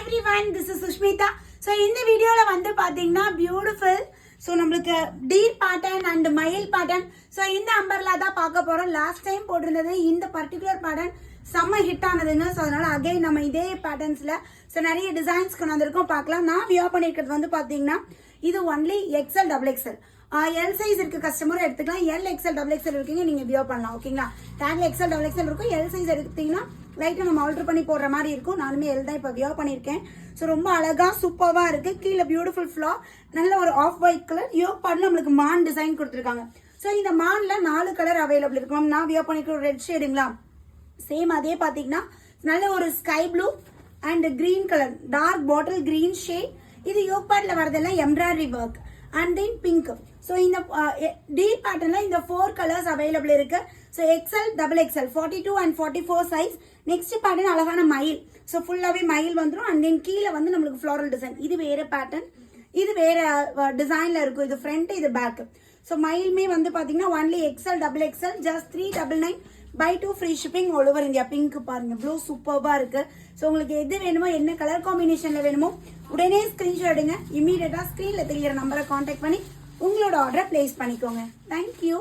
everyone, this is Sushmita. So இந்த வீடியோல வந்து பாத்தீங்கன்னா பியூட்டிஃபுல் ஸோ நம்மளுக்கு டீர் பேட்டர்ன் அண்ட் மயில் பேட்டர்ன் ஸோ இந்த அம்பர்லா தான் பார்க்க போறோம். லாஸ்ட் டைம் போட்டிருந்தது இந்த பர்டிகுலர் பேட்டர்ன் செம்ம ஹிட் ஆனதுங்க. ஸோ அதனால அகைன் நம்ம இதே பேட்டர்ன்ஸ்ல ஸோ நிறைய டிசைன்ஸ் கொண்டு வந்திருக்கோம் பார்க்கலாம். நான் வியர் பண்ணிருக்கிறது வந்து பாத்தீங்கன்னா இது only XL double XL L size இருக்கு, கஸ்டமரும் எடுத்துக்கலாம். எல் எக்ஸ்எல் டபுள் எக்ஸ்எல் இருக்கீங்க நீங்க வியர் பண்ணலாம். ஓகேங்களா, டேக்ல எக்ஸ்எல் டபுள் எக்ஸ்எல் இருக்கும். எல் சைஸ் எடுத்தீங்கன்னா லைட்டா நம்ம ஆல்டர் பண்ணி போடுற மாதிரி இருக்கும். நானுமே எல் தான் இப்போ வியர் பண்ணிருக்கேன். ஸோ ரொம்ப அழகா சூப்பர்வா இருக்கு. கீழே பியூட்டிஃபுல் ஃபிளார், நல்ல ஒரு ஆஃப் ஒயிட் கலர் யோக் பண்ண நம்மளுக்கு மான் டிசைன் கொடுத்துருக்காங்க. ஸோ இந்த மான்ல 4 கலர் அவைலபிள் இருக்கு. நான் வியர் பண்ணிக்கிற ரெட் ஷேடுங்களா, சேம் அதே பாத்தீங்கன்னா நல்ல ஒரு sky blue and green colour, dark bottle green shade. இது யோக் பேட்ல வரதெல்லாம் embroidery work and then pink. So இந்த டி பேட்டர்ன்ல இந்த 4 கலர்ஸ் அவைலபிள் இருக்கு. So XL double XL 42 and 44 size. Next pattern அழகான மயில். ஸோ ஃபுல்லாவே மயில் வந்துடும். அண்ட் தென் கீழே வந்து நம்மளுக்கு ஃப்ளாரல் டிசைன். இது வேற பேட்டர்ன், இது வேற டிசைன்ல இருக்கும். இது ஃப்ரண்ட், இது பேக். ஸோ மயிலுமே வந்து பாத்தீங்கன்னா only XL double XL just 399 by 2 free shipping all over India. Pink பாருங்க, ப்ளூ சூப்பர்பா இருக்கு. ஸோ உங்களுக்கு எது வேணுமோ, என்ன கலர் காம்பினேஷன்ல வேணுமோ உடனே ஸ்கிரீன்ஷாட் எடுங்க. இமீடியட்டா ஸ்கிரீன்ல தெரிகிற நம்பரை கான்டாக்ட் பண்ணி உங்களோட ஆர்டரை பிளேஸ் பண்ணிக்கோங்க. தேங்க்யூ.